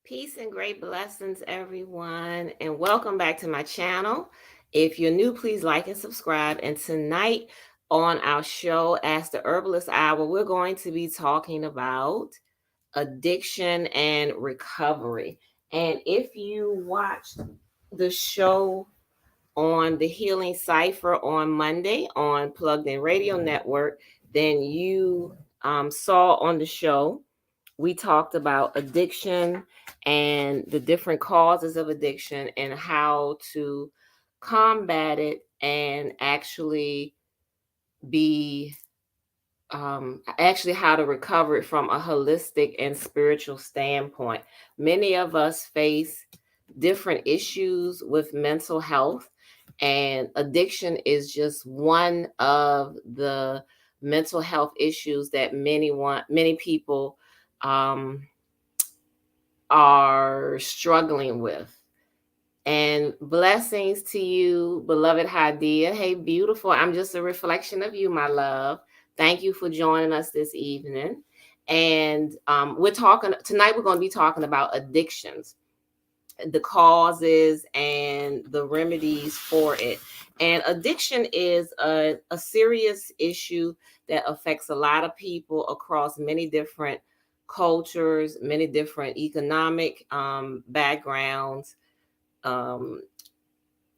Peace and great blessings, everyone, and welcome back to my channel. If you're new, please like and subscribe. And tonight on our show, as the Herbalist Hour, we're going to be talking about addiction and recovery. And if you watched the show on the Healing Cipher on Monday on Plugged In Radio Network, then you saw on the show we talked about addiction and the different causes of addiction and how to combat it and be actually how to recover it from a holistic and spiritual standpoint. Many of us face different issues with mental health, and addiction is just one of the mental health issues that many people um, are struggling with. And blessings to you, beloved Hadia. Hey, beautiful. I'm just a reflection of you, my love. Thank you for joining us this evening. And we're talking tonight, we're going to be talking about addictions, the causes and the remedies for it. And addiction is a serious issue that affects a lot of people across many different cultures, many different economic backgrounds, um,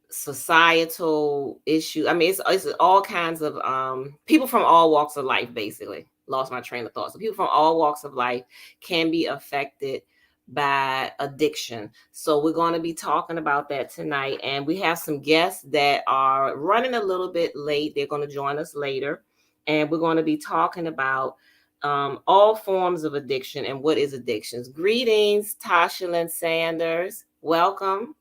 societal issue. I mean, it's all kinds of people from all walks of life. Basically, lost my train of thought. So people from all walks of life can be affected by addiction. So we're going to be talking about that tonight, and we have some guests that are running a little bit late. They're going to join us later, and we're going to be talking about all forms of addiction and what is addictions. Greetings, Tasha Lynn Sanders. Welcome.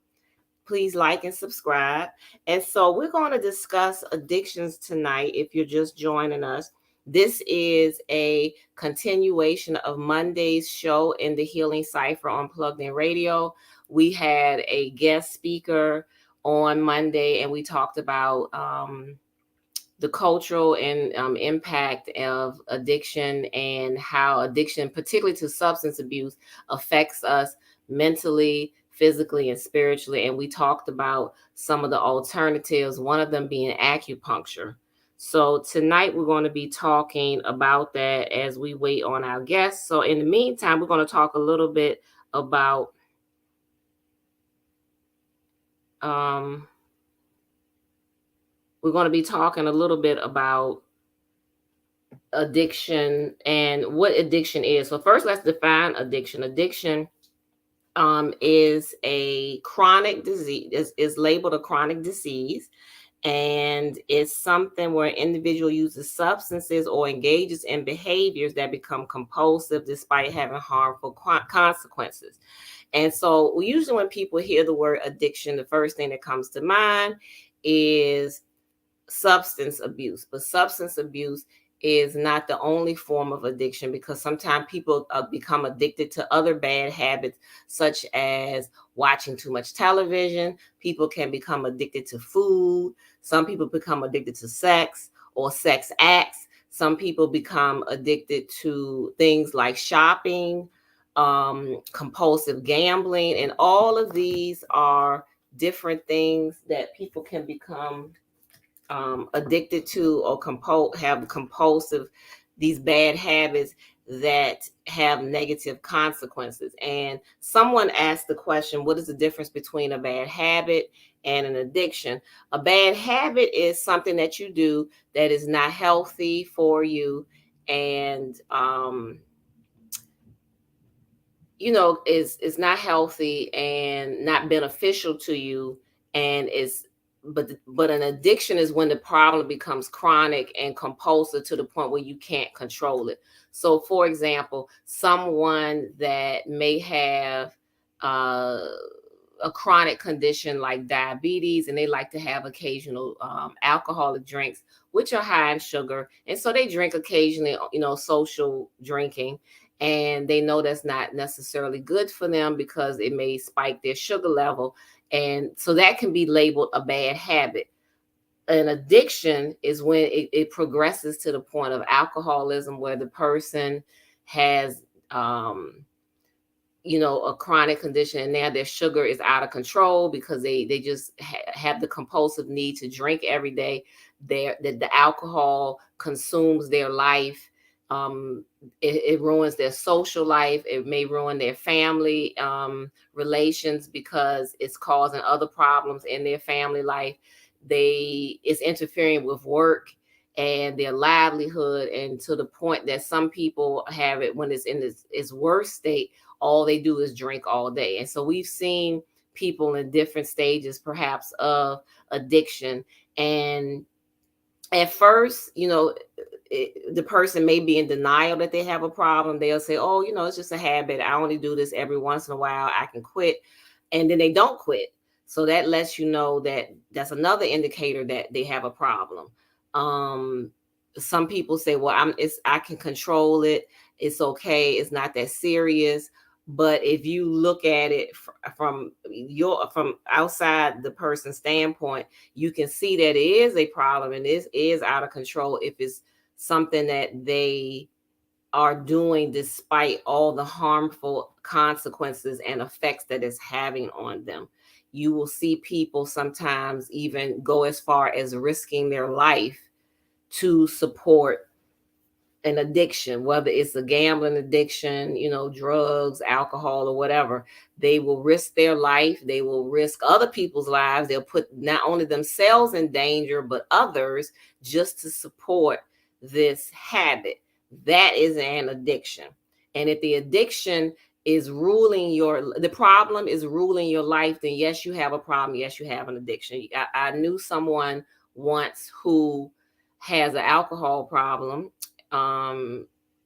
Please like and subscribe. And so we're going to discuss addictions tonight if you're just joining us. This is a continuation of Monday's show in the Healing Cipher on Plugged In Radio. We had a guest speaker on Monday, and we talked about the cultural and impact of addiction and how addiction, particularly to substance abuse, affects us mentally, physically, and spiritually. And we talked about some of the alternatives, one of them being acupuncture. So tonight we're going to be talking about that as we wait on our guests. So in the meantime, we're going to talk a little bit about um, we're going to be talking a little bit about addiction and what addiction is. So first, let's define addiction. Addiction is a chronic disease, is labeled a chronic disease, and it's something where an individual uses substances or engages in behaviors that become compulsive despite having harmful consequences. And so usually when people hear the word addiction, the first thing that comes to mind is substance abuse. But substance abuse is not the only form of addiction, because sometimes people become addicted to other bad habits, such as watching too much television. People can become addicted to food. Some people become addicted to sex or sex acts. Some people become addicted to things like shopping, compulsive gambling, and all of these are different things that people can become addicted to or have compulsive, these bad habits that have negative consequences. And someone asked the question, what is the difference between a bad habit and an addiction? A bad habit is something that you do that is not healthy for you, and is not healthy and not beneficial to you, and is but an addiction is when the problem becomes chronic and compulsive to the point where you can't control it. So for example, someone that may have uh, a chronic condition like diabetes, and they like to have occasional alcoholic drinks which are high in sugar, and so they drink occasionally, social drinking, and they know that's not necessarily good for them because it may spike their sugar level. And so that can be labeled a bad habit. An addiction is when it progresses to the point of alcoholism, where the person has a chronic condition, and now their sugar is out of control because they just have the compulsive need to drink every day. The alcohol consumes their life. It ruins their social life. It may ruin their family relations because it's causing other problems in their family life. It's interfering with work and their livelihood, and to the point that some people have it when it's in its worst state. All they do is drink all day. And so we've seen people in different stages perhaps of addiction. And at first, the person may be in denial that they have a problem. They'll say, oh, it's just a habit. I only do this every once in a while. I can quit. And then they don't quit. So that lets you know that that's another indicator that they have a problem. Some people say, well, I can control it. It's okay. It's not that serious. But if you look at it from outside the person's standpoint, you can see that it is a problem and this is out of control if it's something that they are doing despite all the harmful consequences and effects that it's having on them. You will see people sometimes even go as far as risking their life to support an addiction, whether it's a gambling addiction, drugs, alcohol, or whatever. They will risk their life. They will risk other people's lives. They'll put not only themselves in danger, but others, just to support this habit. That is an addiction. And if the addiction is the problem is ruling your life, then yes, you have a problem. Yes, you have an addiction. I knew someone once who has an alcohol problem.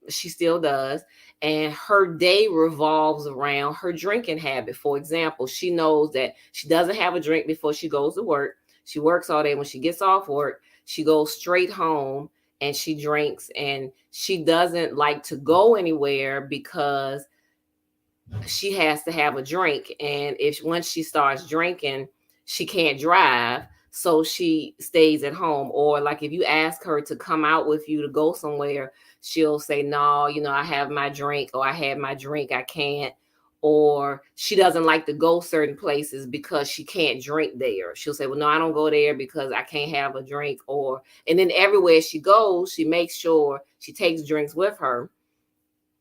She still does, and her day revolves around her drinking habit. For example, she knows that she doesn't have a drink before she goes to work. She works all day. When she gets off work, she goes straight home and she drinks, and she doesn't like to go anywhere because she has to have a drink. And once she starts drinking, she can't drive. So she stays at home. Or like if you ask her to come out with you to go somewhere, she'll say, no, I have my drink, or I had my drink, I can't. Or she doesn't like to go certain places because she can't drink there. She'll say, well, no, I don't go there because I can't have a drink. And then everywhere she goes, she makes sure she takes drinks with her,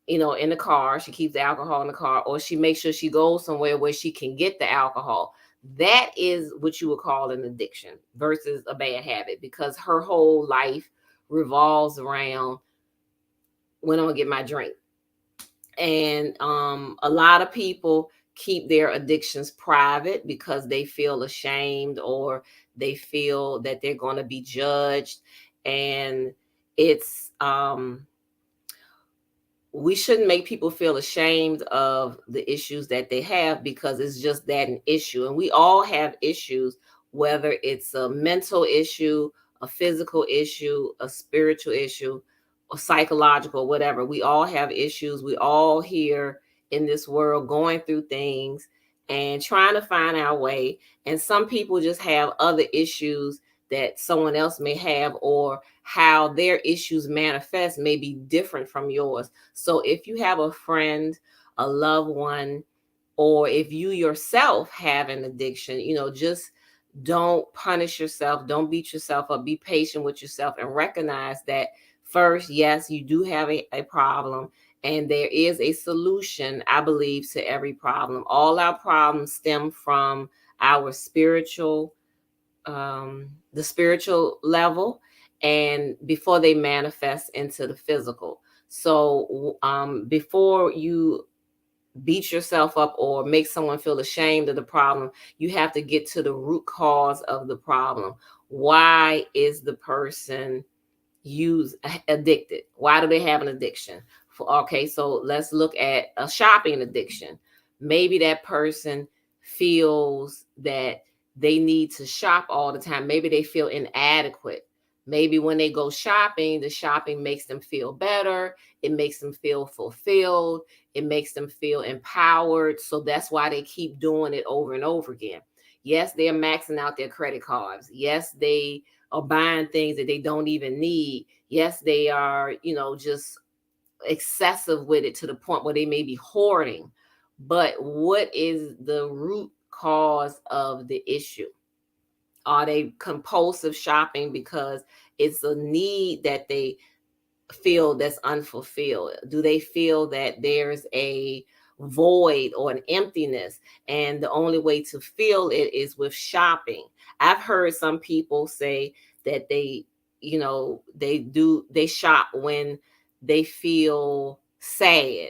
in the car. She keeps the alcohol in the car, or she makes sure she goes somewhere where she can get the alcohol. That is what you would call an addiction versus a bad habit, because her whole life revolves around when I'm gonna get my drink. And a lot of people keep their addictions private because they feel ashamed, or they feel that they're going to be judged. And it's we shouldn't make people feel ashamed of the issues that they have, because it's just that an issue. And we all have issues, whether it's a mental issue, a physical issue, a spiritual issue, or psychological, whatever. We all have issues. We all here in this world going through things and trying to find our way. And some people just have other issues that someone else may have, or how their issues manifest may be different from yours. So if you have a friend, a loved one, or if you yourself have an addiction, just don't punish yourself. Don't beat yourself up. Be patient with yourself and recognize that first, yes, you do have a problem, and there is a solution, I believe, to every problem. All our problems stem from our the spiritual level, and before they manifest into the physical. So before you beat yourself up or make someone feel ashamed of the problem, you have to get to the root cause of the problem. Why is the person addicted? Why do they have an addiction? Okay, so let's look at a shopping addiction. Maybe that person feels that they need to shop all the time. Maybe they feel inadequate. Maybe when they go shopping, the shopping makes them feel better. It makes them feel fulfilled. It makes them feel empowered. So that's why they keep doing it over and over again. Yes, they're maxing out their credit cards. Yes, they are buying things that they don't even need. Yes, they are, just excessive with it to the point where they may be hoarding. But what is the root cause of the issue? Are they compulsive shopping because it's a need that they feel that's unfulfilled? Do they feel that there's a void or an emptiness, and the only way to fill it is with shopping? I've heard some people say that they shop when they feel sad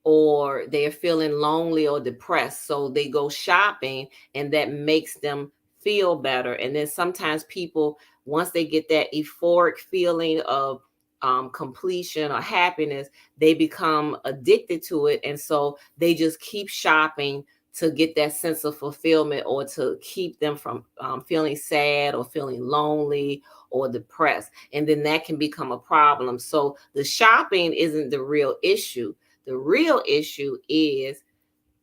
or they're feeling lonely or depressed. So they go shopping and that makes them feel better. And then sometimes people, once they get that euphoric feeling of completion or happiness, they become addicted to it. And so they just keep shopping to get that sense of fulfillment or to keep them from feeling sad or feeling lonely or depressed. And then that can become a problem. So the shopping isn't the real issue. The real issue is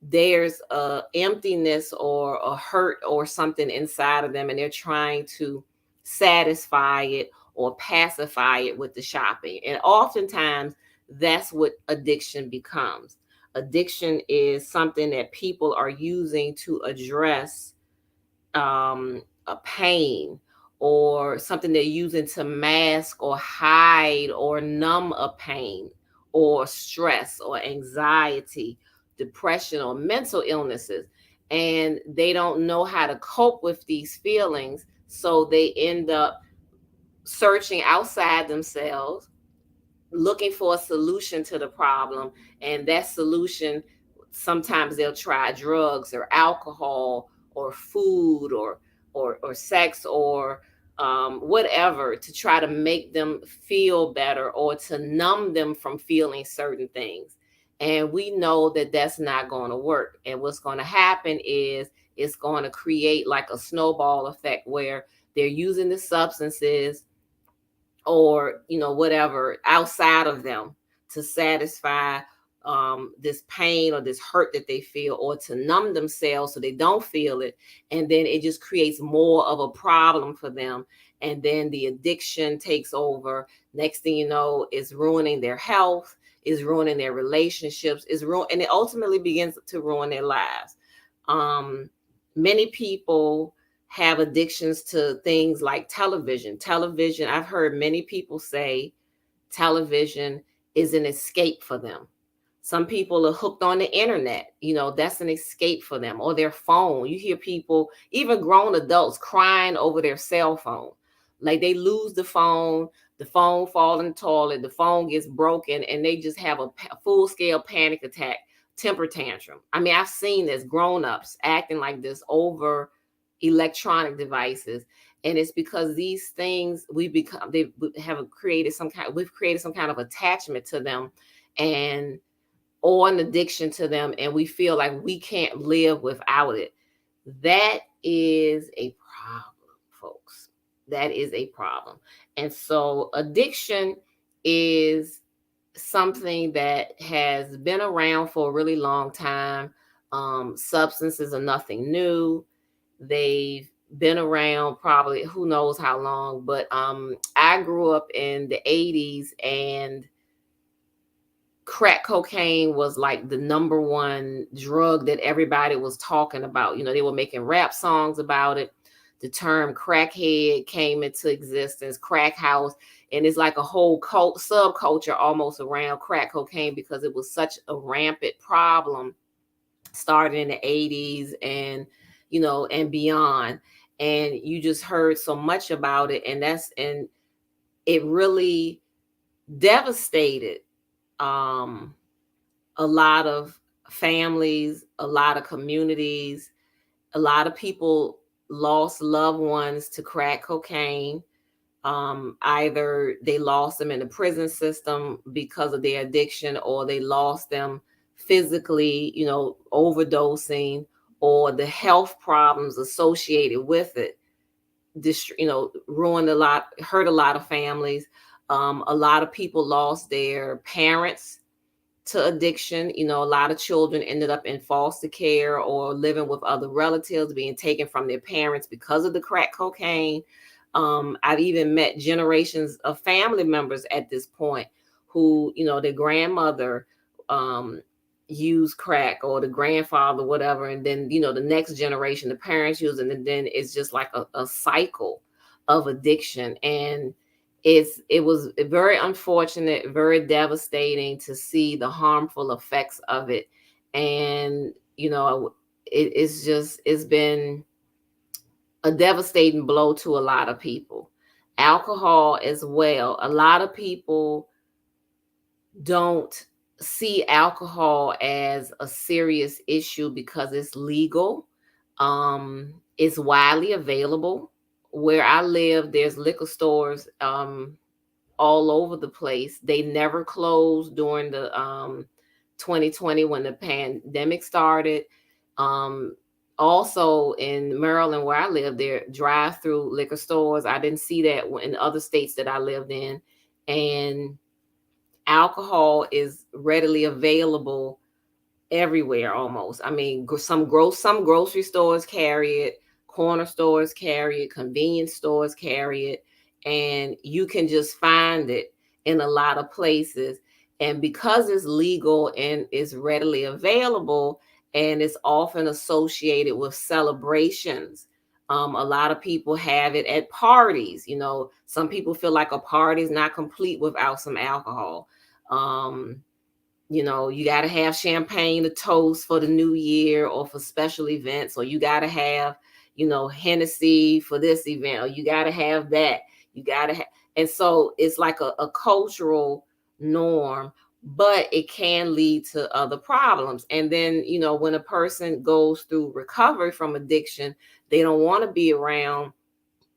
there's a emptiness or a hurt or something inside of them, and they're trying to satisfy it or pacify it with the shopping. And oftentimes that's what addiction becomes. Addiction is something that people are using to address a pain, or something they're using to mask or hide or numb a pain or stress or anxiety, depression, or mental illnesses. And they don't know how to cope with these feelings. So they end up searching outside themselves, looking for a solution to the problem. And that solution, sometimes they'll try drugs or alcohol or food or sex or whatever, to try to make them feel better or to numb them from feeling certain things. And we know that that's not going to work. And what's going to happen is it's going to create like a snowball effect where they're using the substances or whatever outside of them to satisfy this pain or this hurt that they feel, or to numb themselves so they don't feel it. And then it just creates more of a problem for them, and then the addiction takes over. Next thing you know, is ruining their health, is ruining their relationships, and it ultimately begins to ruin their lives. Many people have addictions to things like television. Television, I've heard many people say television is an escape for them. Some people are hooked on the internet. That's an escape for them. Or their phone. You hear people, even grown adults, crying over their cell phone. Like they lose the phone fall in the toilet, the phone gets broken, and they just have a full-scale panic attack, temper tantrum. I mean, I've seen this, grown-ups acting like this over electronic devices. And it's because these things we've created some kind of attachment to them, and or an addiction to them, and we feel like we can't live without it. That is a problem, folks. That is a problem. And so addiction is something that has been around for a really long time. Substances are nothing new. They've been around probably who knows how long, but I grew up in the 80s, and crack cocaine was like the number one drug that everybody was talking about. They were making rap songs about it. The term crackhead came into existence, crack house, and it's like a whole subculture almost around crack cocaine because it was such a rampant problem starting in the 80s and and beyond. And you just heard so much about it, and it really devastated a lot of families, a lot of communities. A lot of people lost loved ones to crack cocaine. Either they lost them in the prison system because of their addiction, or they lost them physically, overdosing, or the health problems associated with it. Ruined a lot, hurt a lot of families. A lot of people lost their parents to addiction. A lot of children ended up in foster care or living with other relatives, being taken from their parents because of the crack cocaine. I've even met generations of family members at this point who, their grandmother, use crack, or the grandfather, whatever, and then the next generation, the parents use it, and then it's just like a cycle of addiction. And it was very unfortunate, very devastating to see the harmful effects of it. And it's been a devastating blow to a lot of people. Alcohol as well. A lot of people don't see alcohol as a serious issue because it's legal. It's widely available. Where I live, there's liquor stores all over the place. They never closed during the 2020 when the pandemic started. Um, Also in Maryland, where I live, there drive-through liquor stores. I didn't see that in other states that I lived in. And alcohol is readily available everywhere almost. I mean, some grocery stores carry it, corner stores carry it, convenience stores carry it, and you can just find it in a lot of places. And because it's legal and it's readily available, and it's often associated with celebrations. A lot of people have it at parties. Some people feel like a party is not complete without some alcohol. Um, you got to have champagne to toast for the new year or for special events, or you got to have, Hennessy for this event, or you got to have that. You got to have, and so it's like a cultural norm, but it can lead to other problems. And then, when a person goes through recovery from addiction, they don't want to be around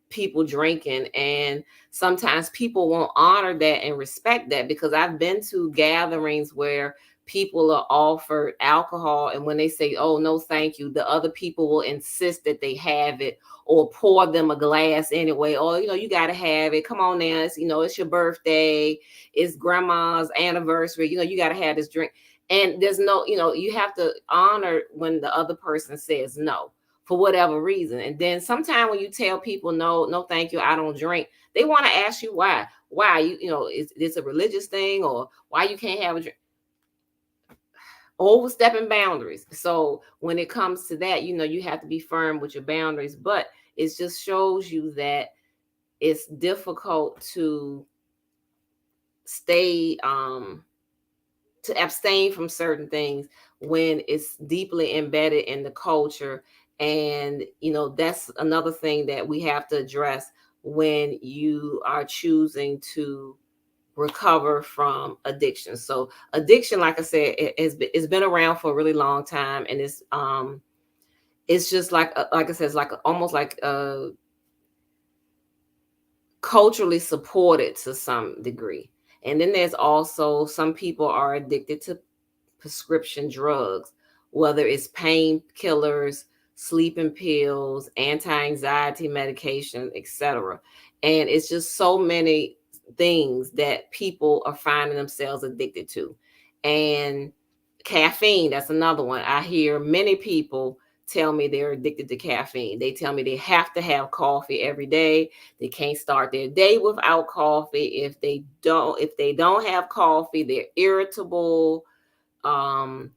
people drinking. And sometimes people won't honor that and respect that, because I've been to gatherings where people are offered alcohol, and when they say, oh no thank you, the other people will insist that they have it, or pour them a glass anyway. Oh, you got to have it, come on now, it's your birthday, it's grandma's anniversary, you got to have this drink. And there's no, you have to honor when the other person says no for whatever reason. And then sometimes when you tell people no, no, thank you, I don't drink, they want to ask you why. Why is this a religious thing, or why you can't have a drink? Overstepping boundaries. So when it comes to that, you have to be firm with your boundaries. But it just shows you that it's difficult to stay to abstain from certain things when it's deeply embedded in the culture. And that's another thing that we have to address when you are choosing to recover from addiction. So addiction, like I said, it's been around for a really long time, and it's just like I said, it's like almost like culturally supported to some degree. And then there's also some people are addicted to prescription drugs, whether it's painkillers, sleeping pills, anti-anxiety medication, etc. And it's just so many things that people are finding themselves addicted to. And caffeine, that's another one. I hear many people tell me they're addicted to caffeine. They tell me they have to have coffee every day. They can't start their day without coffee. If they don't have coffee, they're irritable. um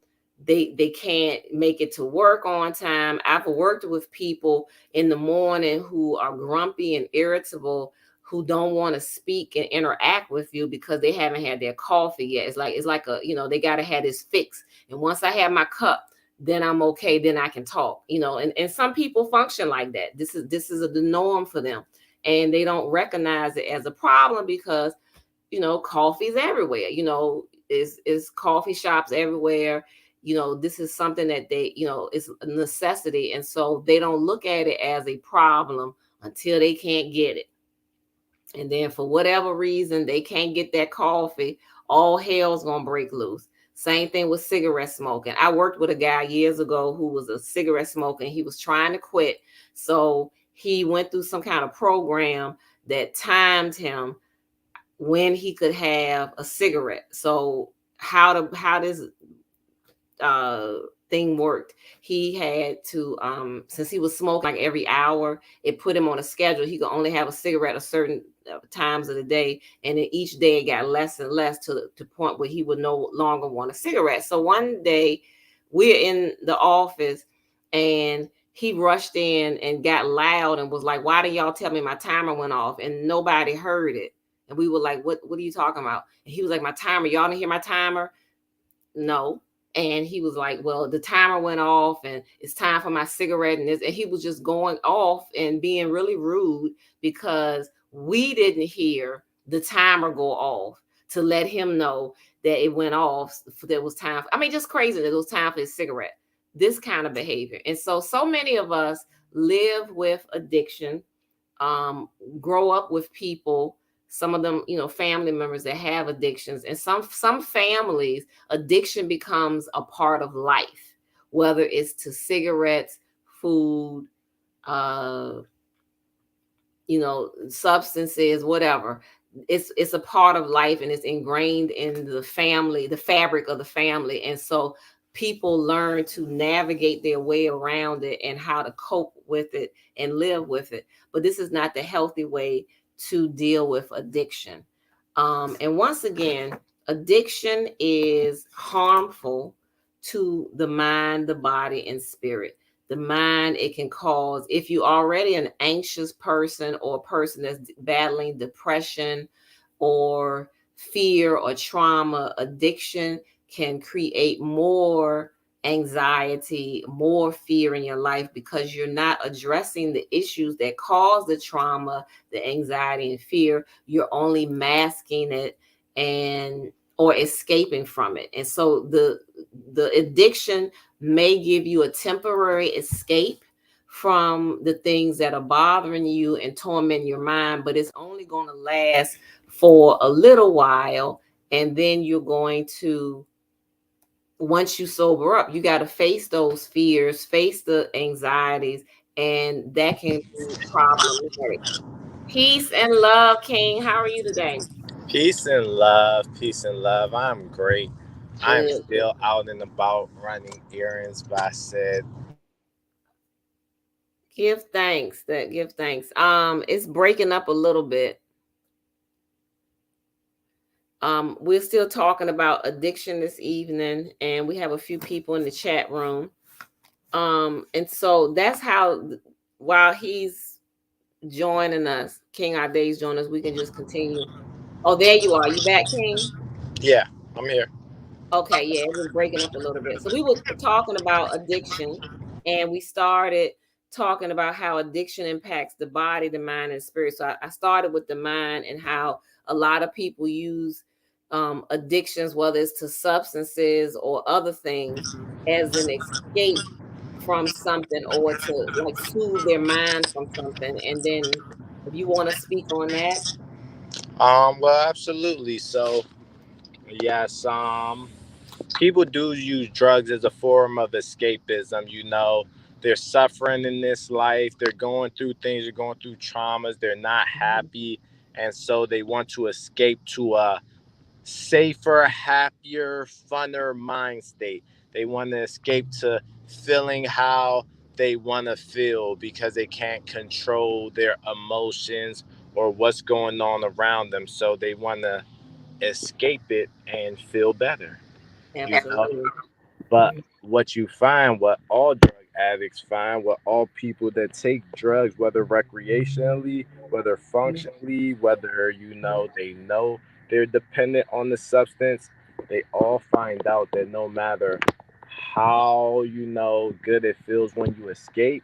they can't make it to work on time. I've worked with people in the morning who are grumpy and irritable, who don't want to speak and interact with you because they haven't had their coffee yet. It's like they got to have this fix, and once I have my cup, then I'm okay, then I can talk. And some people function like that. This is the norm for them, and they don't recognize it as a problem because coffee's everywhere. Is coffee shops everywhere. This is something that it's a necessity. And so they don't look at it as a problem until they can't get it. And then for whatever reason, they can't get that coffee, all hell's gonna break loose. Same thing with cigarette smoking. I worked with a guy years ago who was a cigarette smoker, and he was trying to quit. So he went through some kind of program that timed him when he could have a cigarette. So how this uh thing worked, he had to since he was smoking like every hour, it put him on a schedule. He could only have a cigarette a certain times of the day, and then each day it got less and less to the point where he would no longer want a cigarette. So one day we're in the office, and he rushed in and got loud and was like, "Why did y'all tell me my timer went off?" And nobody heard it. And we were like, what are you talking about? And he was like, "My timer, y'all didn't hear my timer?" No. And he was like, "Well, the timer went off and it's time for my cigarette." And he was just going off and being really rude because we didn't hear the timer go off to let him know that it went off. There was time. I mean, just crazy that it was time for his cigarette. This kind of behavior. And so many of us live with addiction, um, grow up with people, some of them, family members that have addictions. And some families, addiction becomes a part of life, whether it's to cigarettes, food, uh substances, whatever. It's a part of life, and it's ingrained in the family, the fabric of the family. And so people learn to navigate their way around it and how to cope with it and live with it. But this is not the healthy way to deal with addiction. And once again, addiction is harmful to the mind, the body, and spirit. The mind, it can cause, if you already an anxious person or a person that's battling depression or fear or trauma, addiction can create more anxiety, more fear in your life, because you're not addressing the issues that cause the trauma, the anxiety and fear. You're only masking it and or escaping from it. And so the addiction may give you a temporary escape from the things that are bothering you and tormenting your mind, but it's only going to last for a little while. And then you're going to, once you sober up, you got to face those fears, face the anxieties, and that can be problematic. Peace and love, King. How are you today? Peace and love, peace and love. I'm great. I'm Good, good. still out and about running errands, but I said, Give thanks. That give thanks. It's breaking up a little bit. We're still talking about addiction this evening, and we have a few people in the chat room. And so that's how, while he's joining us, King Days joining us, we can just continue. Oh, there you are. You back, King? yeah, I'm here. Okay, yeah, it was breaking up a little bit. So we were talking about addiction, and we started talking about how addiction impacts the body, the mind, and spirit. So I started with the mind and how a lot of people use addictions, whether it's to substances or other things, as an escape from something, or to like soothe their mind from something. And then if you want to speak on that. Well, absolutely. So, yes, people do use drugs as a form of escapism. They're suffering in this life, they're going through things, they're going through traumas, they're not happy, and so they want to escape to a safer, happier, funner mind state. They want to escape to feeling how they want to feel because they can't control their emotions or what's going on around them. So they want to escape it and feel better, you know? Absolutely. But what you find, what all drug addicts find, what all people that take drugs, whether recreationally, whether functionally, whether they know they're dependent on the substance, they all find out that no matter how good it feels when you escape,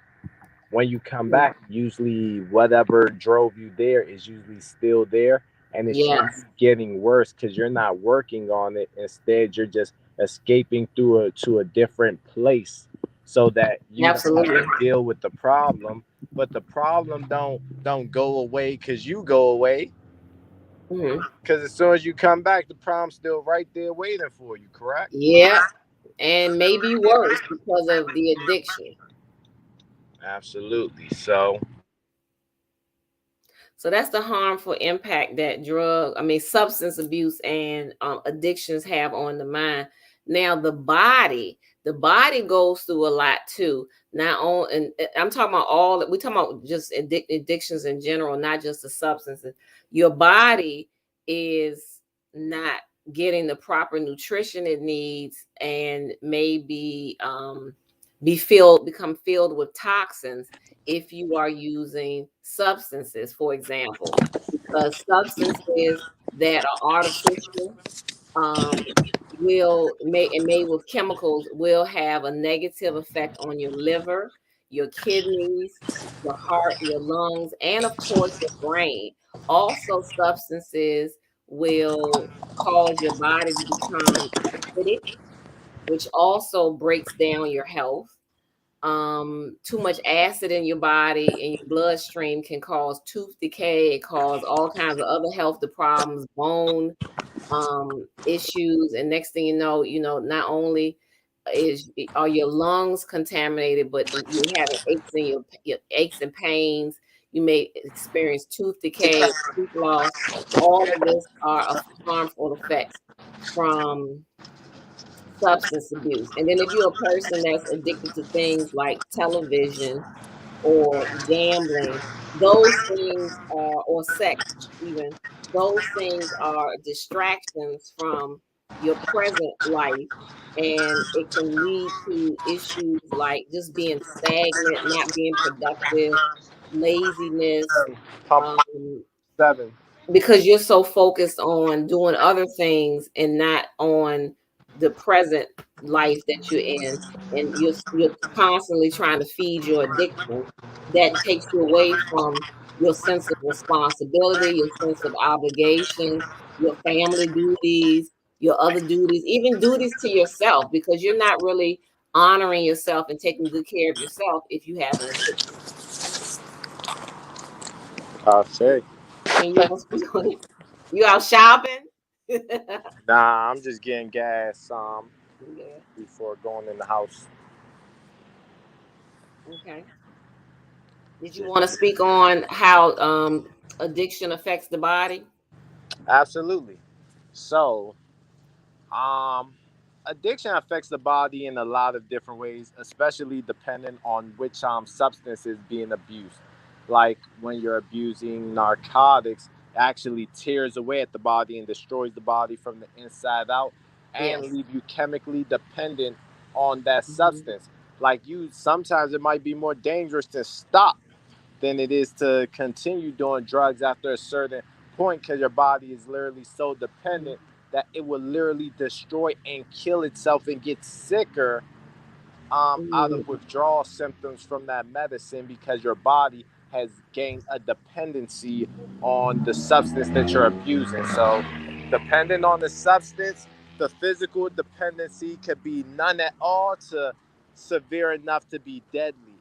when you come back, usually whatever drove you there is usually still there, and it's just Yes, getting worse because you're not working on it. Instead, you're just escaping through to a different place so that you don't have absolutely. to deal with the problem. But the problem don't go away because you go away. Mhm. Because as soon as you come back, the problem's still right there waiting for you. Correct? Yeah, and maybe worse because of the addiction. Absolutely. So, So that's the harmful impact that substance abuse and addictions have on the mind. Now the body goes through a lot too. Not on, and I'm talking about all. We talking about just addictions in general, not just the substances. Your body is not getting the proper nutrition it needs, and maybe become filled with toxins if you are using substances, for example, because substances that are artificial, um, will made with chemicals will have a negative effect on your liver, your kidneys, your heart, your lungs, and of course your brain. Also, substances will cause your body to become acidic, which also breaks down your health. Too much acid in your body in your bloodstream can cause tooth decay, it cause all kinds of other health problems, bone issues, and next thing not only are your lungs contaminated, but you're having aches in your aches and pains. You may experience tooth decay, tooth loss. All of this are harmful effects from substance abuse. And then if you're a person that's addicted to things like television or gambling, those things are, or sex even, those things are distractions from your present life. And it can lead to issues like just being stagnant, not being productive, laziness, Pump um, 7. because you're so focused on doing other things and not on the present life that you're in, and you're constantly trying to feed your addiction. That takes you away from your sense of responsibility, your sense of obligation, your family duties, your other duties, even duties to yourself, because you're not really honoring yourself and taking good care of yourself if you have an addiction. I'll say. Can you all speak on it? You out shopping? Nah, I'm just getting gas Yeah. before going in the house. Okay. Did you Just want to speak on how addiction affects the body? absolutely. So, Um, addiction affects the body in a lot of different ways, especially depending on which substance is being abused. Like when you're abusing narcotics, it actually tears away at the body and destroys the body from the inside out, and Yes. leave you chemically dependent on that Hmm. substance. Like you, sometimes it might be more dangerous to stop than it is to continue doing drugs after a certain point, because your body is literally so dependent that it will literally destroy and kill itself and get sicker out Hmm. of withdrawal symptoms from that medicine, because your body has gained a dependency on the substance that you're abusing. So, depending on the substance, the physical dependency could be none at all to severe enough to be deadly.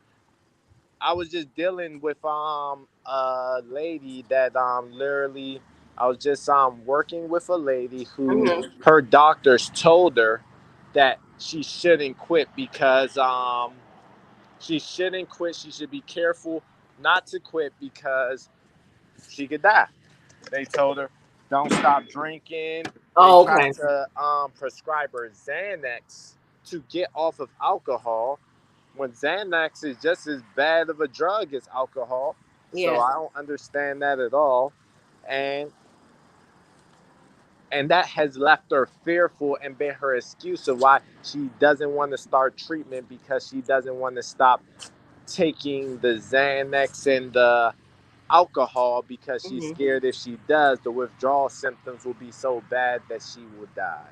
I was just dealing with a lady that literally, I was just working with a lady who, Hmm. her doctors told her that she shouldn't quit, because she shouldn't quit. She should be careful not to quit because she could die. They told her don't stop drinking. They Oh, tried okay. to prescribe her Xanax to get off of alcohol, when Xanax is just as bad of a drug as alcohol. So Yes. I don't understand that at all. And that has left her fearful and been her excuse of why she doesn't want to start treatment, because she doesn't want to stop taking the Xanax and the alcohol, because she's Hmm. scared if she does, the withdrawal symptoms will be so bad that she will die.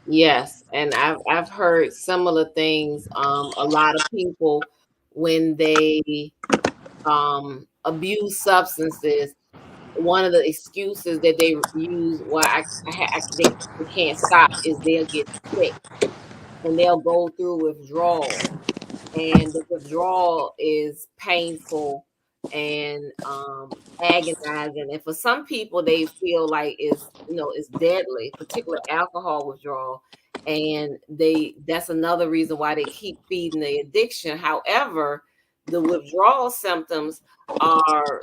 Yes, and I've heard similar things. A lot of people, when they abuse substances, one of the excuses that they use why they can't stop is they'll get sick and they'll go through withdrawal, and the withdrawal is painful and agonizing, and for some people they feel like it's deadly, particularly alcohol withdrawal, and they that's another reason why they keep feeding the addiction. However, the withdrawal symptoms are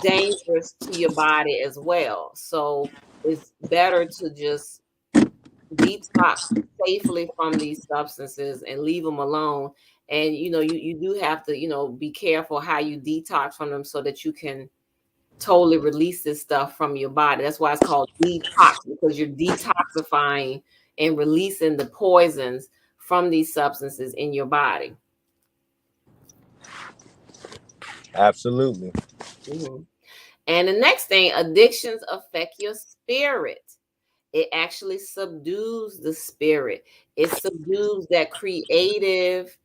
dangerous to your body as well, so it's better to just detox safely from these substances and leave them alone. And you do have to be careful how you detox from them so that you can totally release this stuff from your body. That's why it's called detox, because you're detoxifying and releasing the poisons from these substances in your body. Absolutely. Mhm. And the next thing, addictions affect your spirit. It actually subdues the spirit. It subdues that creative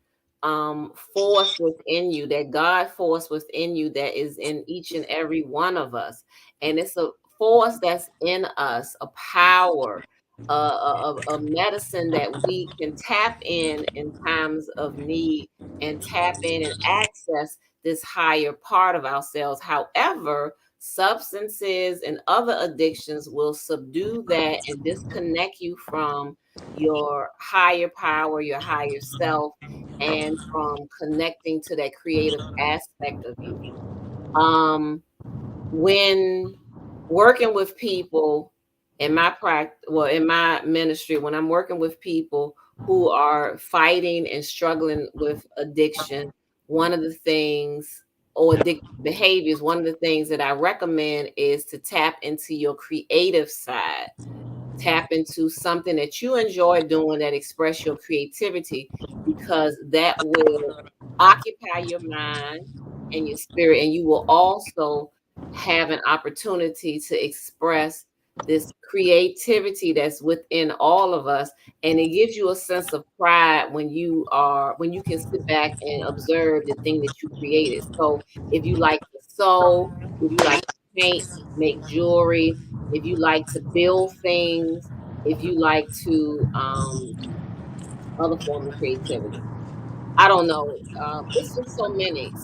force within you, that God force within you that is in each and every one of us. And it's a force that's in us, a power, a medicine that we can tap in times of need, and tap in and access this higher part of ourselves. However, substances and other addictions will subdue that and disconnect you from your higher power, your higher self, and from connecting to that creative aspect of you. When working with people in my practice, well, in my ministry, when I'm working with people who are fighting and struggling with addiction, one of the things, or addictive behaviors, one of the things that I recommend is to tap into your creative side. Tap into something that you enjoy doing that express your creativity, because that will occupy your mind and your spirit, and you will also have an opportunity to express this creativity that's within all of us. And it gives you a sense of pride when you can sit back and observe the thing that you created. So if you like to sew, if you like to paint, make jewelry, if you like to build things, if you like to other form of creativity. I don't know. It's just so many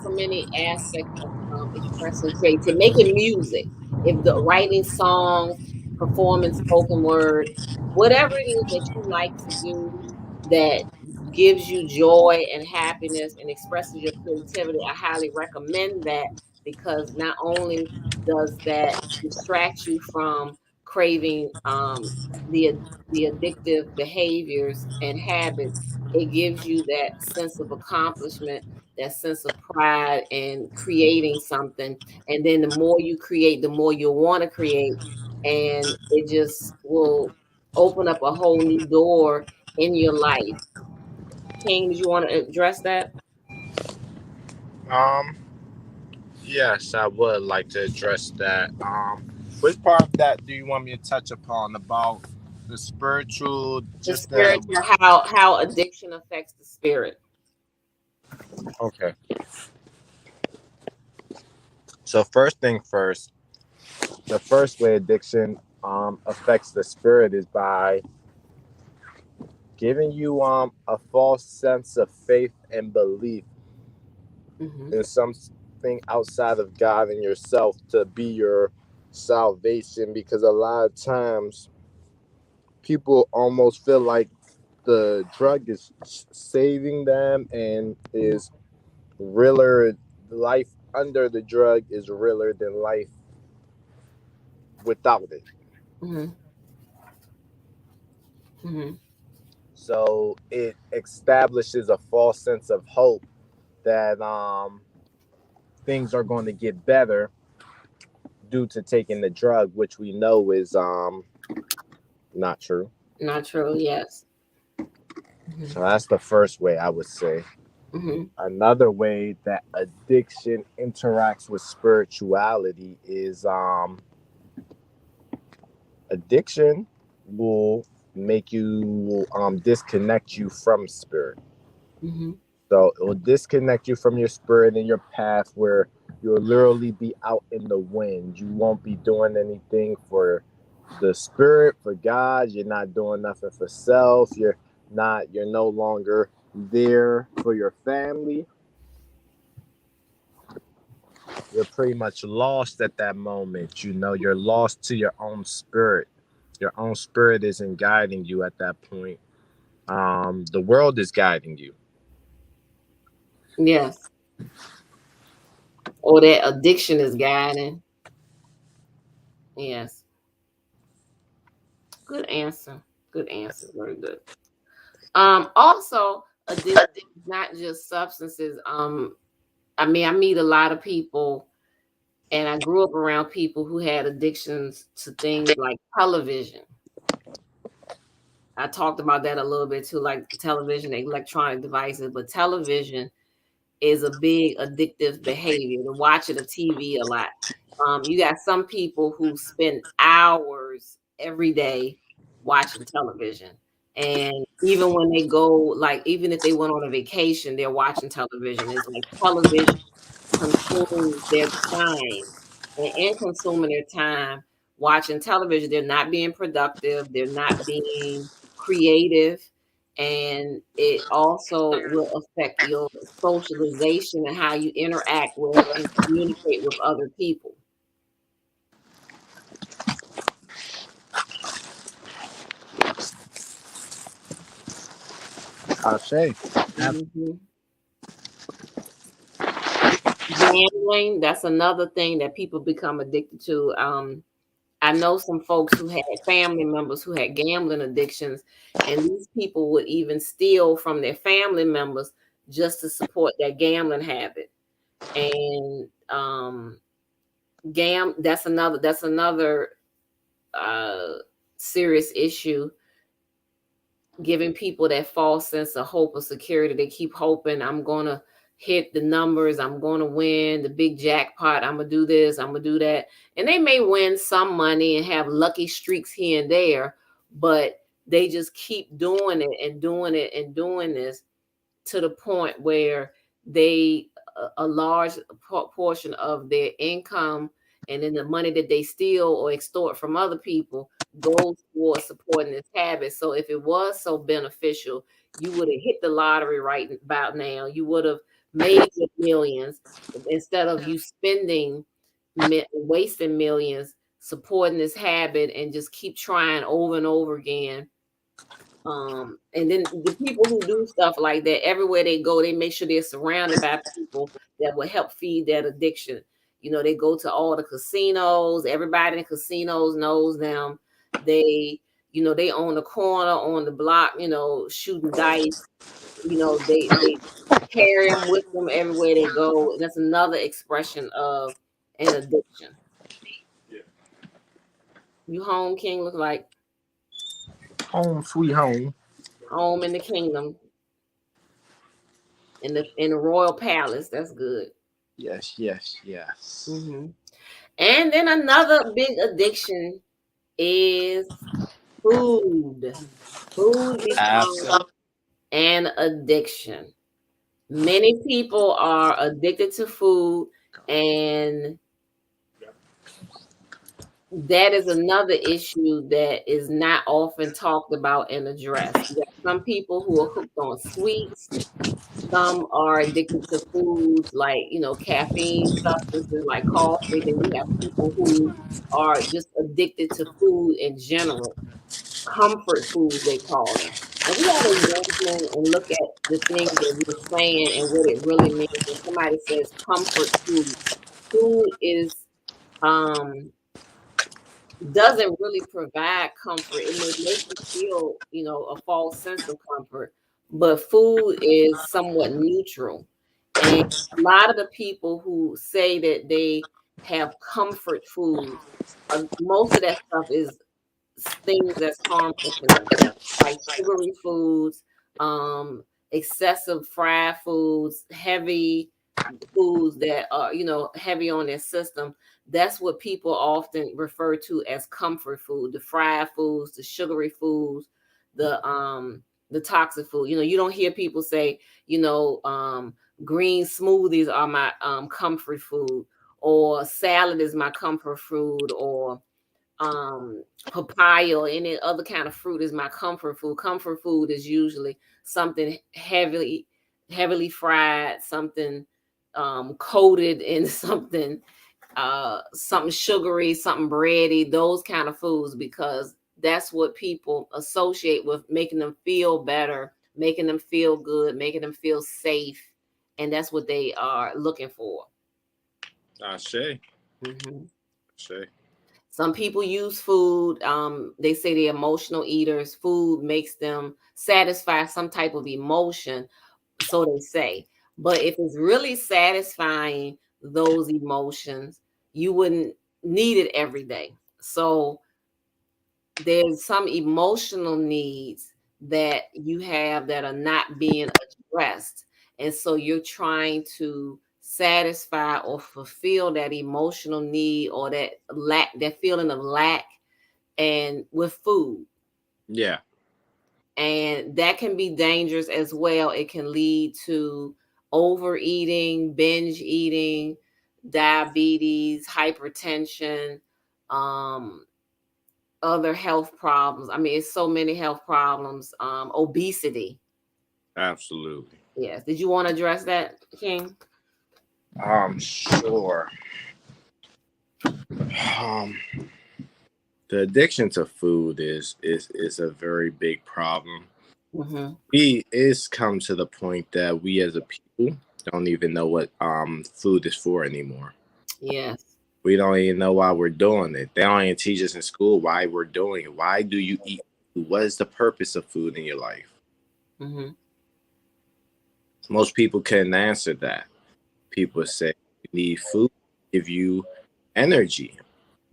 aspects of expressing creativity, making music, if the writing songs, performing spoken word, whatever it is that you like to do that gives you joy and happiness and expresses your creativity. I highly recommend that, because not only does that distract you from craving the the addictive behaviors and habits, it gives you that sense of accomplishment, that sense of pride in creating something. And then the more you create, the more you'll want to create. And it just will open up a whole new door in your life. King, did you want to address that? Um, yes, I would like to address that. Which part of that do you want me to touch upon about the spiritual, The just the spiritual, how addiction affects the spirit. okay. So first thing first, the first way addiction affects the spirit is by giving you a false sense of faith and belief Hmm. in something outside of God and yourself to be your salvation, because a lot of times people almost feel like the drug is saving them and is realer, life under the drug is realer than life without it. Hmm. Hmm. So it establishes a false sense of hope that things are going to get better due to taking the drug, which we know is not true. Not true. Yes. Hmm. So that's the first way I would say. Hmm. Another way that addiction interacts with spirituality is addiction will make you disconnect you from spirit. Hmm. So it will disconnect you from your spirit and your path, where you'll literally be out in the wind. You won't be doing anything for the spirit, for God. You're not doing nothing for self. You're no longer there for your family. You're pretty much lost at that moment. You're lost to your own spirit. Your own spirit isn't guiding you at that point. The world is guiding you. Yes. Or that addiction is guiding. Yes. Good answer. Good answer. Very good. Also, addiction is not just substances. I mean, I meet a lot of people, and I grew up around people who had addictions to things like television. I talked about that a little bit too, like television, electronic devices, but television is a big addictive behavior, the watching of TV a lot. You got some people who spend hours every day watching television. And even when they go, like, even if they went on a vacation, they're watching television. It's like television consumes their time. And in consuming their time watching television, they're not being productive, they're not being creative, and it also will affect your socialization and how you interact with and communicate with other people. I say. Mhm. Gambling, that's another thing that people become addicted to. I know some folks who had family members who had gambling addictions, and these people would even steal from their family members just to support their gambling habit. And that's another uh, serious issue, giving people that false sense of hope or security. They keep hoping, I'm gonna hit the numbers, I'm gonna win the big jackpot, I'm gonna do this, I'm gonna do that. And they may win some money and have lucky streaks here and there, but they just keep doing it and doing it and doing this to the point where they a large portion of their income and then the money that they steal or extort from other people goes towards supporting this habit. So if it was so beneficial, you would have hit the lottery right about now. You would have made your millions instead of you spending wasting millions supporting this habit and just keep trying over and over again. And then the people who do stuff like that, everywhere they go, they make sure they're surrounded by people that will help feed that addiction. You know, they go to all the casinos, everybody in casinos knows them. They, they own the corner on the block, shooting dice. They carry them with them everywhere they go. And that's another expression of an addiction. You home, King? Look like Home sweet home. home in the kingdom, in the royal palace. That's good. Yes, yes, yes. Hmm. And then another big addiction is food. Food becomes Absolutely. an addiction. Many people are addicted to food, and that is another issue that is not often talked about and addressed. You got some people who are hooked on sweets. Some are addicted to foods like, caffeine substances like coffee. Then we have people who are just addicted to food in general. Comfort foods, they call them. And we got to examine and look at the things that we're saying and what it really means. When somebody says comfort food, food is um doesn't really provide comfort. It may make you feel, a false sense of comfort, but food is somewhat neutral. And a lot of the people who say that they have comfort foods, most of that stuff is things that's harmful to them, like sugary foods, um, excessive fried foods, heavy foods that are, heavy on their system. That's what people often refer to as comfort food, the fried foods, the sugary foods, the toxic food. You don't hear people say, green smoothies are my comfort food, or salad is my comfort food, or papaya or any other kind of fruit is my comfort food. Comfort food is usually something heavily fried, something coated in something sugary, something bready, those kind of foods, because that's what people associate with making them feel better, making them feel good, making them feel safe, and that's what they are looking for. I say. Mhm. Say. Some people use food. They say they're emotional eaters. Food makes them satisfy some type of emotion, so they say. But if it's really satisfying those emotions, you wouldn't need it every day. So there's some emotional needs that you have that are not being addressed. And so you're trying to satisfy or fulfill that emotional need or that lack, that feeling of lack, and with food. Yeah, And that can be dangerous as well. It can lead to overeating, binge eating, diabetes, hypertension, um, other health problems. I mean, it's so many health problems. Obesity. absolutely. Yes. Did you want to address that, King? Sure. Um, the addiction to food is a very big problem. Mm-hmm. We it's come to the point that we as a people don't even know what food is for anymore. Yes. We don't even know why we're doing it. They don't even teach us in school why we're doing it. Why do you eat food? What is the purpose of food in your life? Mm-hmm. Most people couldn't answer that. People say you need food to give you energy.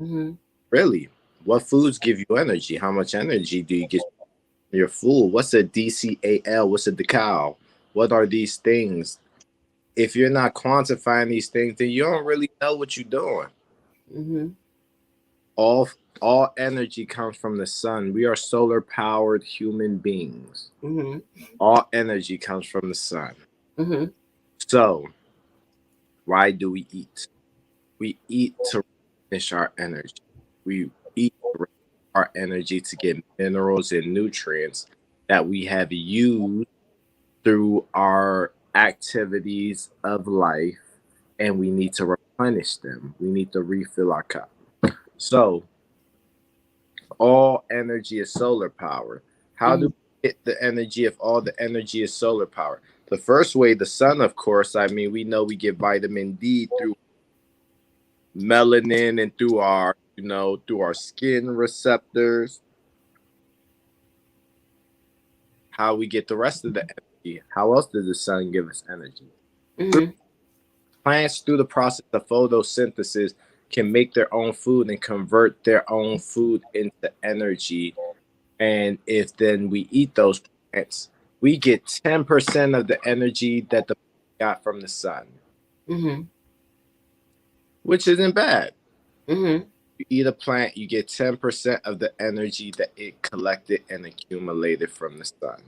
Mm-hmm. Really? What foods give you energy? How much energy do you get from your food? What's a DCAL? What's a decal? What are these things? If you're not quantifying these things, then you don't really know what you're doing. Mm-hmm. All all energy comes from the sun. We are solar powered human beings. Mm-hmm. All energy comes from the sun. Mm-hmm. So why do we eat? We eat to replenish our energy. We eat to replenish our energy to get minerals and nutrients that we have used through our activities of life, and we need to replenish them. We need to refill our cup. So all energy is solar power. How do Mm-hmm. we get the energy if all the energy is solar power? The first way, the sun, of course. I mean, we know we get vitamin D through melanin and through our, through our skin receptors. How we get the rest of the energy? How else does the sun give us energy? Through Mm-hmm. plants, through the process of photosynthesis, can make their own food and convert their own food into energy. And if then we eat those plants, we get 10% of the energy that the got from the sun, Mm-hmm. which isn't bad. Mm-hmm. You eat a plant, you get 10% of the energy that it collected and accumulated from the sun.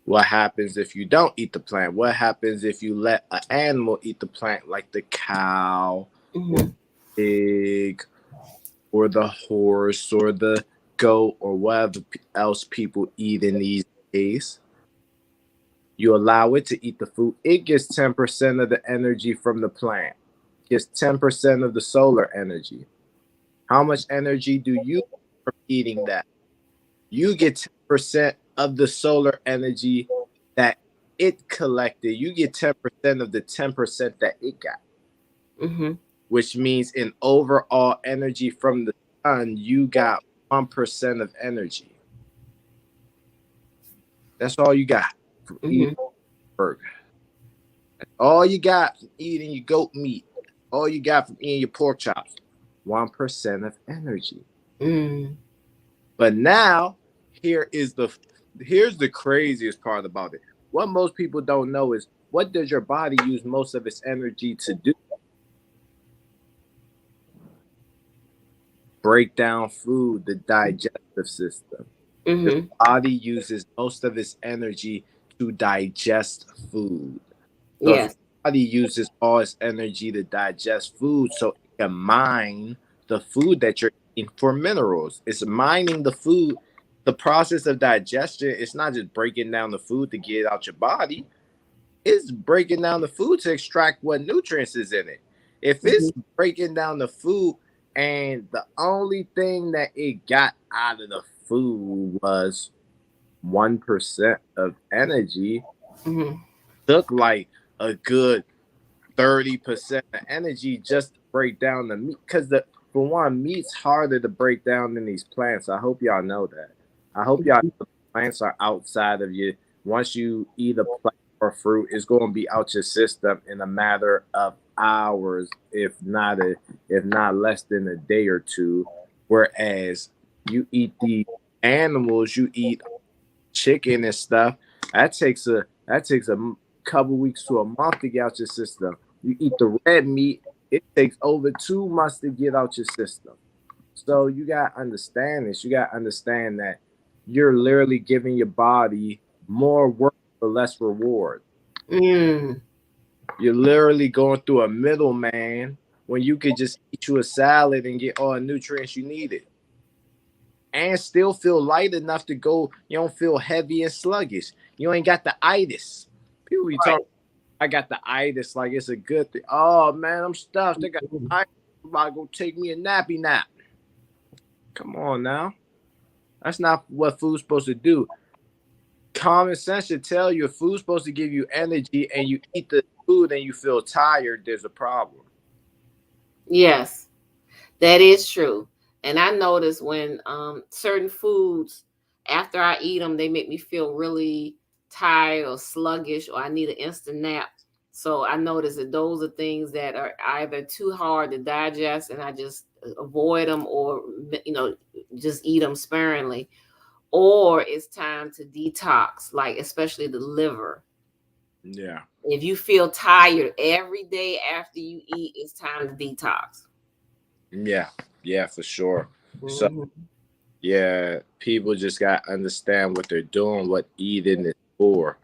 What happens if you don't eat the plant? What happens if you let an animal eat the plant, like the cow or Mm-hmm. pig or the horse or the goat or whatever else people eat in these days? You allow it to eat the food, it gets 10% of the energy from the plant, gets 10% of the solar energy. How much energy do you get from eating that? You get 10% of the solar energy that it collected. You get 10% of the 10% that it got, Mm-hmm. which means in overall energy from the sun, you got 1% of energy. That's all you got from eating Mm-hmm. a burger. All you got from eating your goat meat. All you got from eating your pork chops. 1% of energy. Mm-hmm. But now, here is the here's the craziest part about it. What most people don't know is, what does your body use most of its energy to do? Break down food, the digestive system. Your Mm-hmm. body uses most of its energy to digest food. So if your Yes. body uses all its energy to digest food, so it can mine the food that you're eating for minerals. It's mining the food. The process of digestion, it's not just breaking down the food to get it out your body. It's breaking down the food to extract what nutrients is in it. If Mm-hmm. it's breaking down the food and the only thing that it got out of the food was 1% of energy, Mm-hmm. took like a good 30% of energy just to break down the meat. Because For one, meat's harder to break down than these plants. I hope y'all know that. I hope y'all know the plants are outside of you. Once you eat a plant or fruit, it's going to be out your system in a matter of hours, if not less than a day or two. Whereas you eat the animals, you eat chicken and stuff. That takes a couple weeks to a month to get out your system. You eat the red meat, it takes over 2 months to get out your system. So you gotta understand this. You gotta understand that you're literally giving your body more work for less reward. Mm. You're literally going through a middleman when you could just eat you a salad and get all the nutrients you needed and still feel light enough to go. You don't feel heavy and sluggish. You ain't got the itis. People be talking, Right. I got the itis like it's a good thing. Oh man, I'm stuffed. I got itis. I'm about to go take me a nappy nap. Come on now. That's not what food's supposed to do. Common sense should tell you if food's supposed to give you energy and you eat the food and you feel tired, there's a problem. Yes, that is true. And I notice when certain foods, after I eat them, they make me feel really tired or sluggish, or I need an instant nap. So I notice that those are things that are either too hard to digest, and I just avoid them, or just eat them sparingly. Or it's time to detox, like especially the liver. Yeah. If you feel tired every day after you eat, it's time to detox. Yeah. Yeah, for sure. So Hmm. yeah, people just got to understand what they're doing, what eating is for.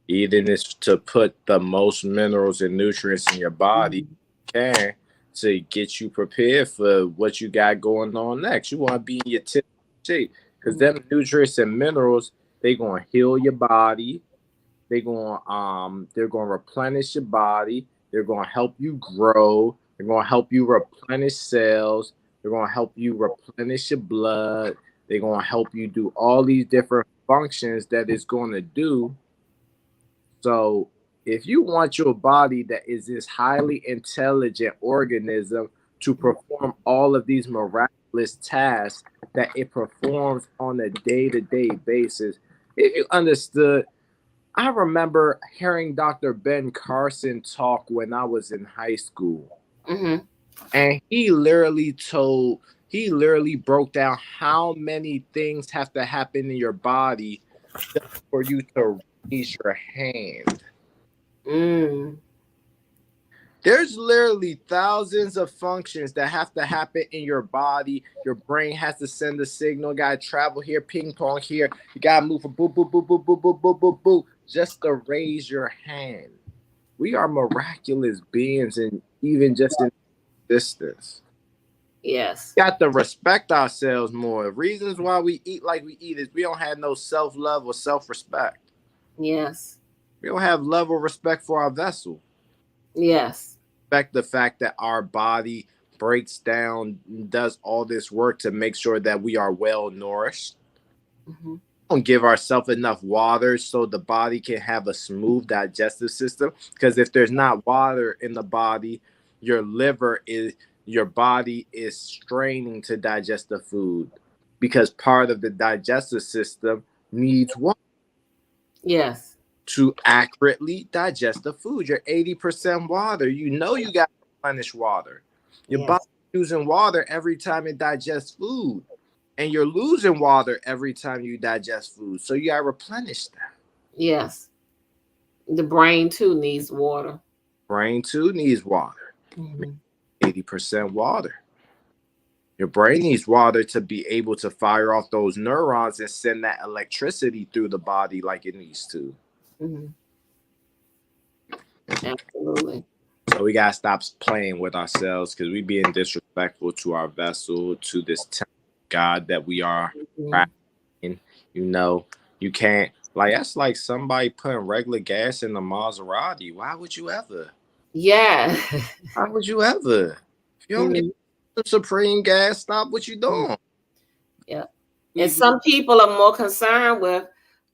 Eating is to put the most minerals and nutrients in your body Hmm. can to get you prepared for what you got going on next. You want to be in your tip shape because them nutrients and minerals they gonna heal your body. They're gonna replenish your body. They're gonna help you grow. They're gonna help you replenish cells. They're gonna help you replenish your blood. They're gonna help you do all these different functions that it's gonna do. So if you want your body that is this highly intelligent organism to perform all of these miraculous tasks that it performs on a day-to-day basis, if you understood, I remember hearing Dr. Ben Carson talk when I was in high school. Hmm. And he literally broke down how many things have to happen in your body just for you to raise your hand. Mm. There's literally thousands of functions that have to happen in your body. Your brain has to send a signal. You gotta travel here, ping pong here. You gotta move from boo boo boo boo boo boo boo boo boo just to raise your hand. We are miraculous beings, and even just in existence, Yes. we got to respect ourselves more. Reasons why we eat like we eat is we don't have no self love or self respect. Yes. We don't have love or respect for our vessel. Yes. Respect the fact that our body breaks down, does all this work to make sure that we are well nourished. Hmm. Don't give ourselves enough water so the body can have a smooth digestive system. Because if there's not water in the body, your liver is your body is straining to digest the food because part of the digestive system needs water Yes. to accurately digest the food. You're 80% water. You know you got to replenish water. Your body Yes. using water every time it digests food. And you're losing water every time you digest food. So you got to replenish that. Yes. The brain too needs water. Brain too needs water. Hmm. 80% water. Your brain needs water to be able to fire off those neurons and send that electricity through the body like it needs to. Hmm. Absolutely. So we gotta stop playing with ourselves because we being disrespectful to our vessel, to this temple of God that we are Hmm. practicing. You know, you can't like that's like somebody putting regular gas in the Maserati. Why would you ever? Yeah. Why would you ever? If you don't get Hmm. the Supreme gas, stop what you doing. Yeah. And We some people are more concerned with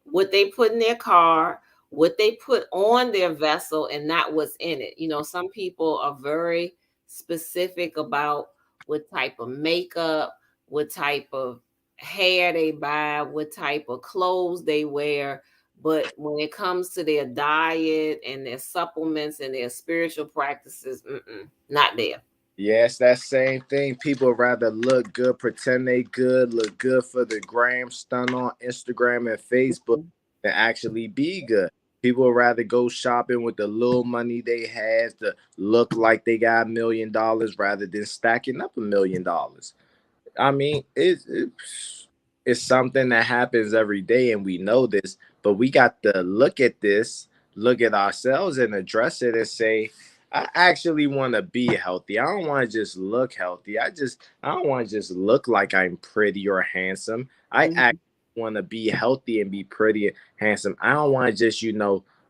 what they put in their car, what they put on their vessel, and not what's in it. Some people are very specific about what type of makeup, what type of hair they buy, what type of clothes they wear. But when it comes to their diet and their supplements and their spiritual practices, not there. Yes, that same thing. People rather look good, pretend they good, look good for the gram, stun on Instagram and Facebook than actually be good. People rather go shopping with the little money they have to look like they got $1 million rather than stacking up $1 million. I mean, it's something that happens every day, and we know this. But we got to look at this, look at ourselves, and address it and say, I actually want to be healthy. I don't want to just look healthy. I don't want to just look like I'm pretty or handsome. I actually Mhm, want to be healthy and be pretty and handsome. I don't want to just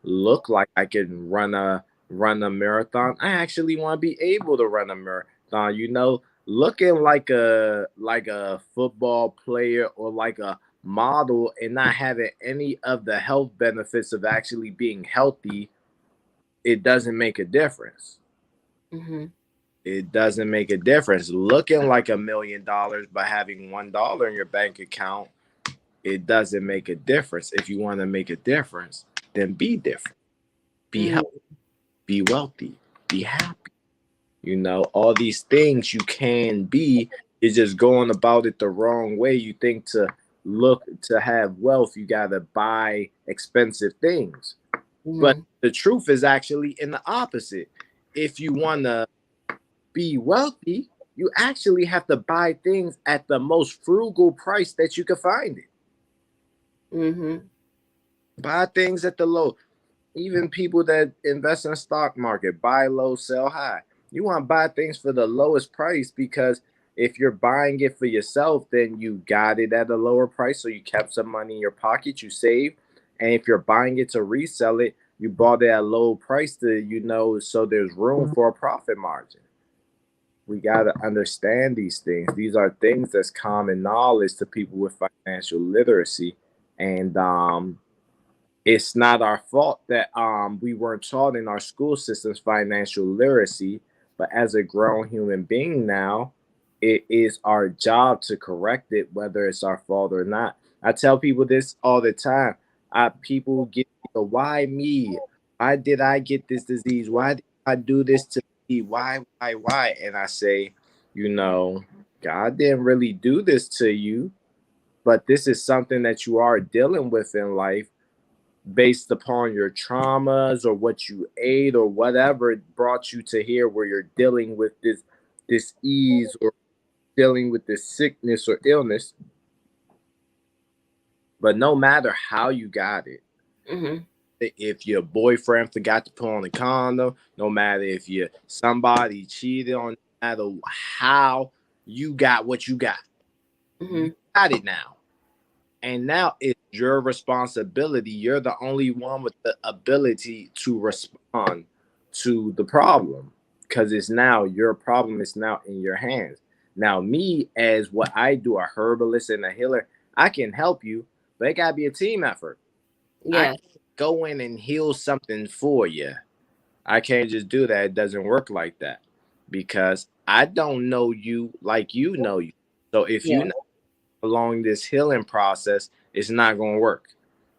look like I can run a marathon. I actually want to be able to run a marathon. Looking like a football player or like a model and not having any of the health benefits of actually being healthy, it doesn't make a difference. mhm, It doesn't make a difference. Looking like $1 million but having $1 in your bank account, it doesn't make a difference. If you want to make a difference, then be different. Be mhm, healthy, be wealthy, be happy. All these things you can be is just going about it the wrong way. You think to have wealth, you got to buy expensive things. But mhm, the truth is actually in the opposite. If you want to be wealthy, you actually have to buy things at the most frugal price that you can find it. mhm, Buy things at the low. Even people that invest in the stock market, buy low, sell high. You want to buy things for the lowest price because if you're buying it for yourself, then you got it at a lower price. So you kept some money in your pocket, you saved. And if you're buying it to resell it, you bought it at a low price so there's room for a profit margin. We got to understand these things. These are things that's common knowledge to people with financial literacy. And it's not our fault that we weren't taught in our school systems financial literacy, but as a grown human being now, it is our job to correct it, whether it's our fault or not. I tell people this all the time. People get, why me? Why did I get this disease? Why did I do this to me? Why? And I say, you know, God didn't really do this to you, but this is something that you are dealing with in life based upon your traumas or what you ate or whatever brought you to here where you're dealing with this ease or dealing with this sickness or illness. But no matter how you got it, mhm, if your boyfriend forgot to put on a condom, no matter if somebody cheated on, no matter how you got what you mhm, got it now. And now it's your responsibility. You're the only one with the ability to respond to the problem because it's now your problem is now in your hands. Now, me as what I do, a herbalist and a healer, I can help you, but it gotta be a team effort. I yeah, can't go in and heal something for you. I can't just do that. It doesn't work like that because I don't know you like you know you. So if yeah, you along this healing process, it's not going to work.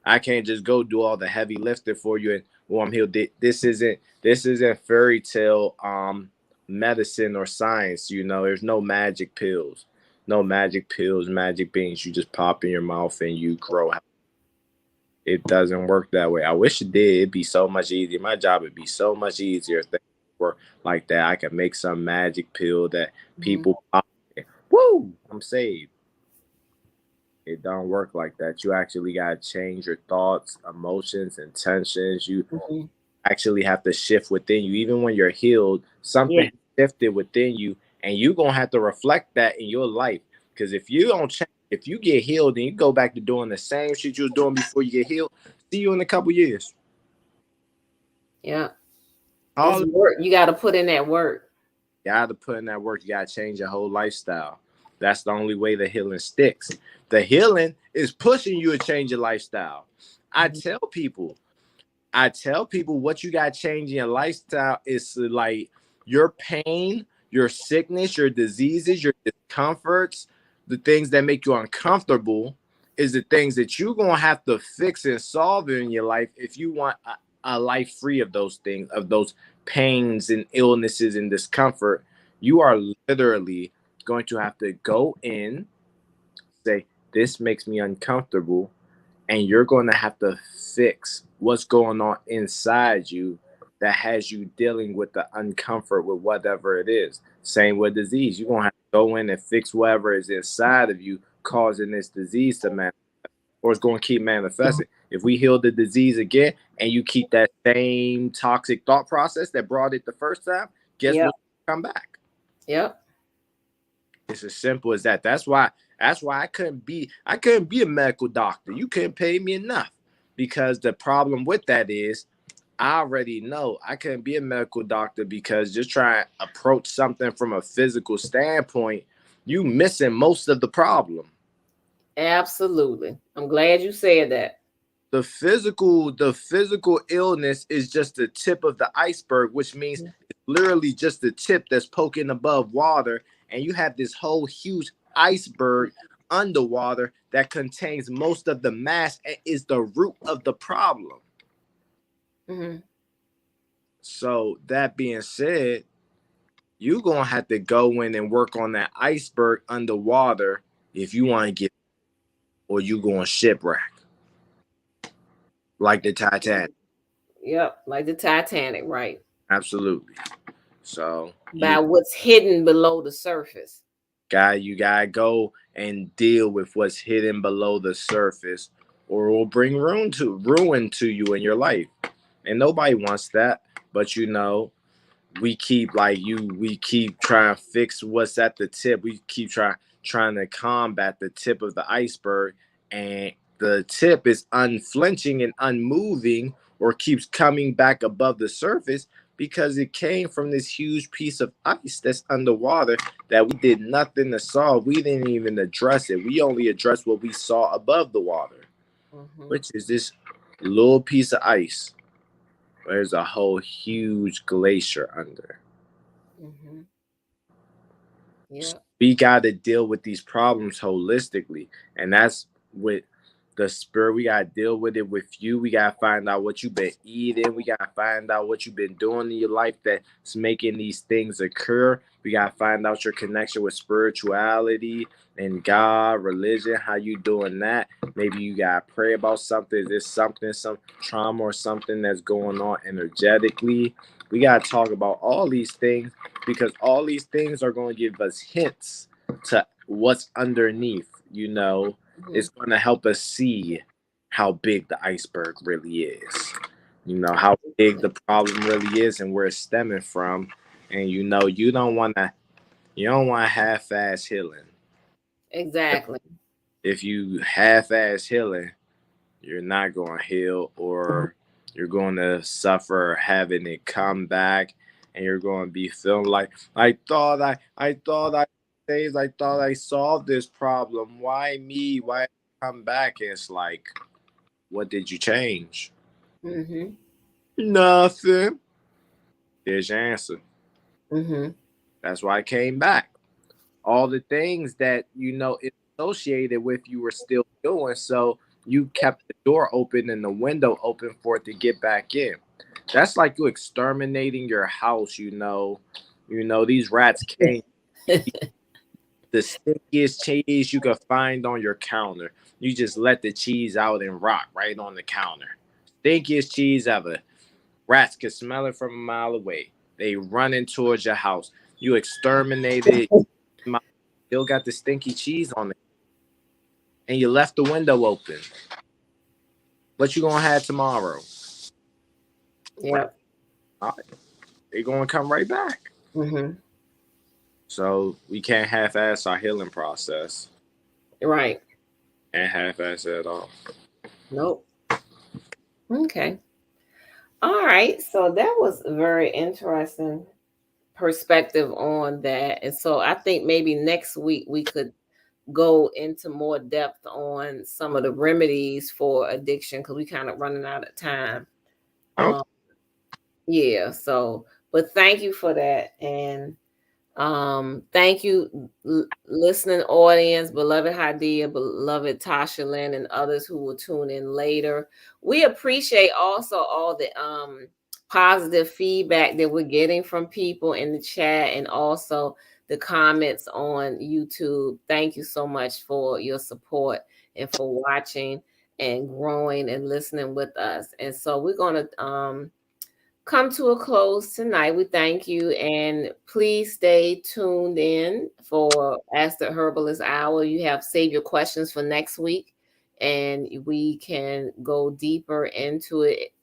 I can't just go do all the heavy lifting for you and I'm healed. This isn't fairy tale medicine or science. There's no magic pills, no magic pills, magic beans. You just pop in your mouth and you grow. It doesn't work that way. I wish it did. It'd be so much easier. My job would be so much easier if they work like that. I could make some magic pill that mhm, people pop. Woo! I'm saved. It don't work like that. You actually gotta change your thoughts, emotions, intentions. You mhm, actually have to shift within you. Even when you're healed, yeah, something shifted within you, and you're gonna have to reflect that in your life. Because if you don't change, if you get healed and you go back to doing the same shit you was doing before you get healed, see you in a couple years. yeah. It's All work. You got to put in that work. you gotta put in that work. You gotta change your whole lifestyle. That's the only way the healing sticks. The healing is pushing you to change your lifestyle. I Mhm, tell people I tell people what you got to change in your lifestyle is like your pain, your sickness, your diseases, your discomforts, the things that make you uncomfortable is the things that you're going to have to fix and solve in your life if you want a life free of those things, of those pains and illnesses and discomfort. You are literally going to have to go in, say, this makes me uncomfortable, and you're going to have to fix what's going on inside you that has you dealing with the uncomfort with whatever it is. Same with disease. You're going to have to go in and fix whatever is inside of you causing this disease to manifest, or it's going to keep manifesting. If we heal the disease again and you keep that same toxic thought process that brought it the first time, guess Yep. what? Come back. Yep. It's as simple as that. That's why I couldn't be a medical doctor. You couldn't pay me enough. Because the problem with that is I already know I couldn't be a medical doctor because just trying to approach something from a physical standpoint, you missing most of the problem. Absolutely. I'm glad you said that. The physical illness is just the tip of the iceberg, which means it's literally just the tip that's poking above water, and you have this whole huge iceberg underwater that contains most of the mass and is the root of the problem. Mm-hmm. So that being said, you're gonna have to go in and work on that iceberg underwater if you want to get, or you going shipwreck like the Titanic. Yep. Like the Titanic, right? Absolutely. So By what's hidden below the surface. you gotta go and deal with what's hidden below the surface, or it will bring ruin to you in your life. And nobody wants that. But we keep trying to fix what's at the tip. We keep trying to combat the tip of the iceberg, and the tip is unflinching and unmoving, or keeps coming back above the surface because it came from this huge piece of ice that's underwater that we did nothing to solve. We didn't even address it. We only addressed what we saw above the water, Mm-hmm. which is this little piece of ice. There's a whole huge glacier under. Mm-hmm. Yep. We got to deal with these problems holistically, and that's with the spirit. We got to deal with it with you. We got to find out what you've been eating. We got to find out what you've been doing in your life that's making these things occur. We got to find out your connection with spirituality and God, religion, how you doing that. Maybe you got to pray about something. Is this something, some trauma or something that's going on energetically? We got to talk about all these things, because all these things are going to give us hints to what's underneath. Mm-hmm. It's going to help us see how big the iceberg really is. How big the problem really is and where it's stemming from. And you don't want to half-ass healing. Exactly. If you half-ass healing, you're not going to heal, or you're going to suffer having it come back, and you're going to be feeling like, I thought I solved this problem. Why me? Why come back? And it's like, what did you change? Mm-hmm. Nothing. There's your answer. Mm-hmm. That's why I came back. All the things that it's associated with you were still doing, so you kept the door open and the window open for it to get back in. That's like you exterminating your house. These rats came, the stinkiest cheese you could find on your counter. You just let the cheese out and rot right on the counter. Stinkiest cheese ever. Rats can smell it from a mile away. They running towards your house. You exterminated. Still got the stinky cheese on it, and you left the window open. What you gonna have tomorrow? Right. Yep. They're gonna come right back. Mm-hmm. So we can't half-ass our healing process, Right. and half-ass it at all. Nope. Okay. All right. So that was a very interesting perspective on that. And so I think maybe next week we could go into more depth on some of the remedies for addiction, because we kind of running out of time. Okay. Um, yeah. So, but thank you for that. And Thank you, listening audience, beloved Hadia, beloved Tasha Lynn, and others who will tune in later. We appreciate also all the positive feedback that we're getting from people in the chat and also the comments on YouTube. Thank you so much for your support and for watching and growing and listening with us. And so we're going to come to a close tonight. We thank you, and please stay tuned in for Ask the Herbalist Hour. You have saved your questions for next week, and we can go deeper into it.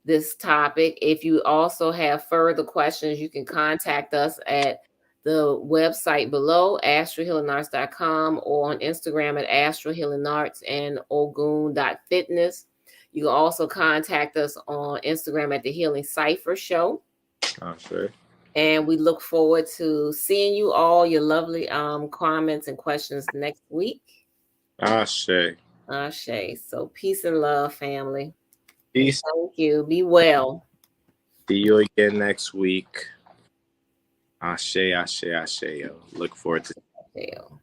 This topic. If you also have further questions, you can contact us at the website below, astralhealingarts.com, or on Instagram at astralhealingarts and ogun.fitness. You can also contact us on Instagram at the Healing Cipher Show. Sure. And we look forward to seeing you all, your lovely comments and questions next week. Ashe. Ashe. So peace and love, family. Peace. Thank you. Be well. See you again next week. Ashe, ashe, ashe, yo. Look forward to Yo.